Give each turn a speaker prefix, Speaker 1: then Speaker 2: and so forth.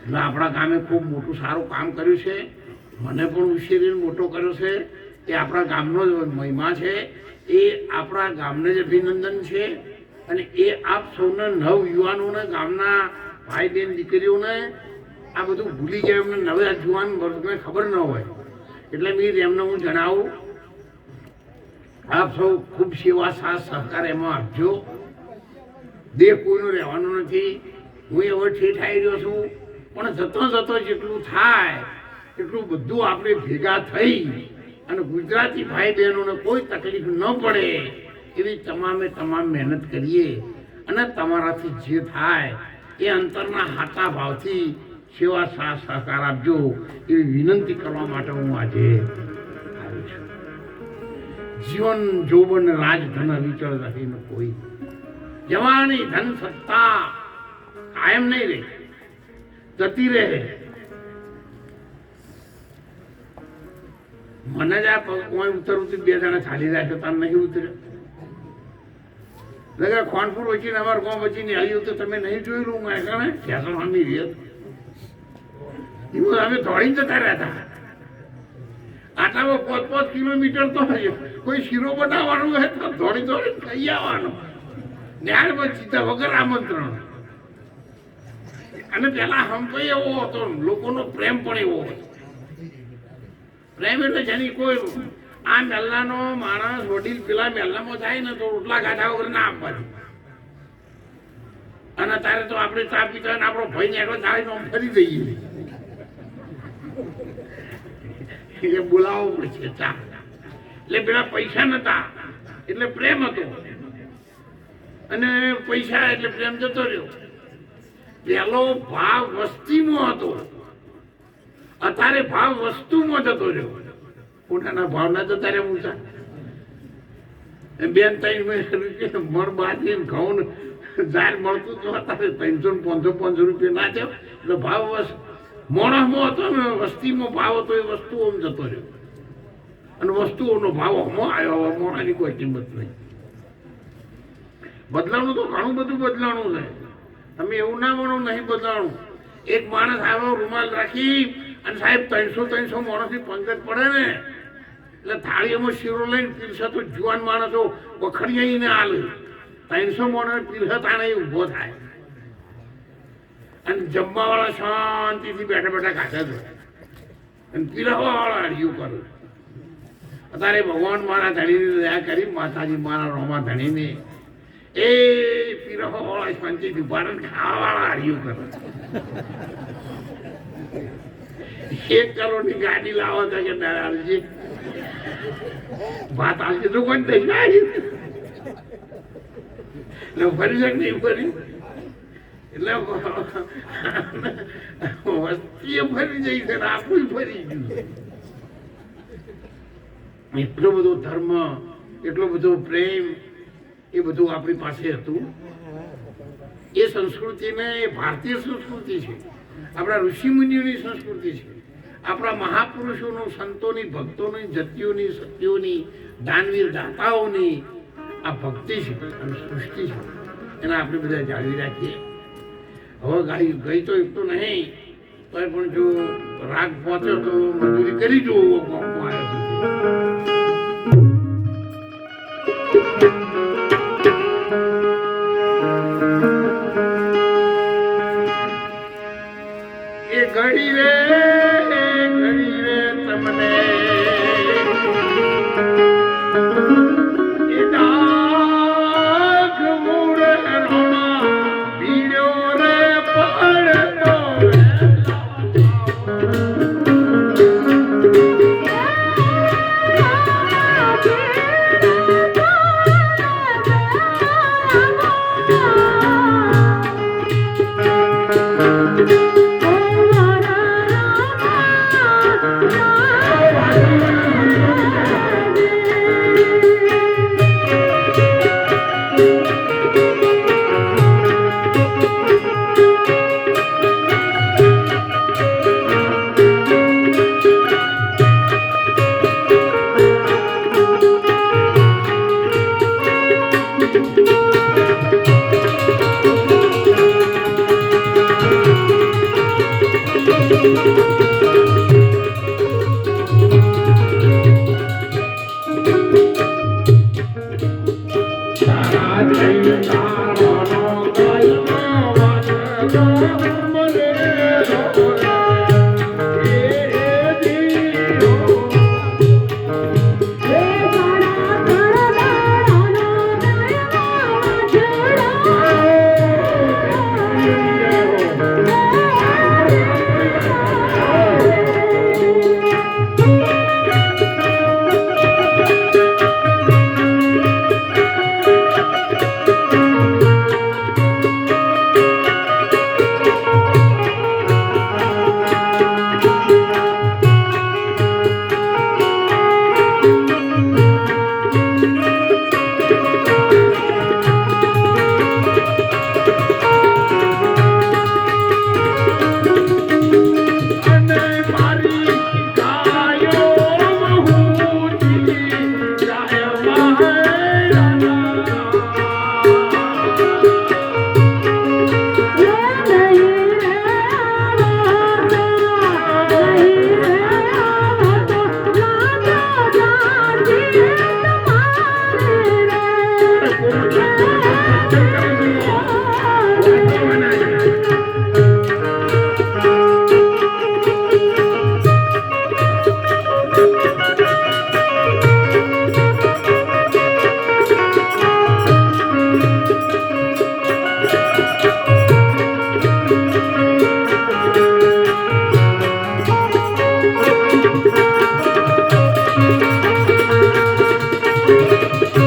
Speaker 1: એટલે આપણા ગામે ખૂબ મોટું સારું કામ કર્યું છે. મને પણ ઉછેરીને મોટો કર્યો છે. એ આપણા ગામનો જ મહિમા છે. એ આપણા ગામને જ અભિનંદન છે. અને એ આપ સૌને નવ યુવાનોને, ગામના ભાઈ બહેન દીકરીઓને આ બધું ભૂલી ગયા, એમને નવા જુવાન વર્ગને ખબર ન હોય એટલે મેં એમને હું જણાવું, આપ સૌ ખૂબ સેવા સાથ સહકાર એમાં આપજો. દેહ કોઈનો રહેવાનો નથી. હું એવો ઠેઠ આવી રહ્યો છું, પણ જતો જેટલું થાય એટલું બધું આપણે ભેગા થઈ અને ગુજરાતી ભાઈ બહેનોને કોઈ તકલીફ ન પડે એવી તમામ મહેનત કરીએ. અને તમારાથી જે થાય એ અંતરના હાથા ભાવથી સેવા સાથ સહકાર આપજો એવી વિનંતી કરવા માટે હું આજે આવ્યો છું. જીવન જોબન રાજધન વિચળ રહીને કોઈ, જવાની ધન સત્તા કાયમ નહીં રહે, જતી રહે. મને જ આ ઉતરવું બે જણા ચાલી રહ્યા છે, તાર નહીં ઉતર્યો. ખોનપુર વચ્ચે અમારા ગામ વચ્ચે આવ્યું તો તમે નહીં જોયેલું. હું કણે ફેશન હમી રહી એવું અમે દોડીને જતા રહ્યા હતા. આટલામાં 5 કિલોમીટર તો કોઈ શીરો બનાવવાનું હોય તો દોડી ખાઈ આવવાનો. ન્યાયમાં સીધા વગર આમંત્રણ. અને પેલા હંપો એવો હતો, લોકોનો પ્રેમ પણ એવો હતો. પ્રેમ એટલે જેની કોઈ આ મેલ્લાનો માણસ વડીલ પેલા મેલ્લામાં જાય ને તો રોટલા ગાધા વગર ના આપવાનું. અને તારે તો આપણે ચા પીતા ને આપણો ભાઈ ને એટલો ચાલી તો ફરી જઈએ એટલે બોલાવવો પડશે ચા. એટલે પેલા પૈસા નતા એટલે પ્રેમ હતો, અને પૈસા એટલે પ્રેમ જતો રહ્યો. પેલો ભાવ વસ્તીમાં હતો, અત્યારે ભાવ વસ્તુમાં જતો રહ્યો. પોતાના ભાવના જતા રહ્યા ઊંચા. 2-3 રૂપિયા મણ બાજરી ઘઉં જાર મળતું તો અત્યારે 300-500 રૂપિયા ના થયો. એટલે ભાવ મોણસમાં હતો ને વસ્તીમાં ભાવ હતો, એ વસ્તુઓમાં જતો રહ્યો. અને વસ્તુઓનો ભાવ હમો આવ્યો. મોણાની કોઈ કિંમત નહીં. બદલાણું તો ઘણું બધું બદલાણું છે. તમે એવું ના માનો નહીં બદલાણું. એક માણસ આવ્યો રૂમાલ રાખી અને સાહેબ 300 માણસની પંગત પડે ને એટલે થાળીઓમાં શીરો લઈને પીરસે તો જુવાન માણસો વખડીને હાલે. 300 માણસ પીરસે તાણે ઊભો થાય. અને જમવા વાળા શાંતિથી બેઠા ખાતા છે અને પીરસવા વાળા હરિયું કરે. અત્યારે ભગવાન મારા ધણીને દયા કરી, માતાજી મારા રોમા ધણીને એ પીરસવા વાળા શાંતિથી ઉભા રહે, ખાવા વાળા હરિયું કરે. 1 કરોડની ગાડી લાવો તો કે દાદાજી ભાત આવશે તો કોઈ દઈ એટલે ફરી શકે નહીં ફરી. એટલે વસ્તી ફરી જઈ છે, આખું ફરી ગયું. એટલો બધો ધર્મ, એટલો બધો પ્રેમ, એ બધું આપણી પાસે હતું. એ સંસ્કૃતિને એ ભારતીય સંસ્કૃતિ છે, આપણા ઋષિમુનિઓની સંસ્કૃતિ છે, આપણા મહાપુરુષોનું, સંતોની, ભક્તોની, જતીઓની, સત્યોની, દાનવીર દાતાઓની આ ભક્તિ છે અને સૃષ્ટિ છે. એને આપણે બધા જાળવી રાખીએ. હવે ગઈ તો એક તો નહીં, તો પણ જો રાગ પહોંચ્યો તો મજૂરી કરી જોવો આવ્યો એ ઘડી રે તમને એ ડાક મૂળ રોણા ભીડ્યો રે પડતો. તારા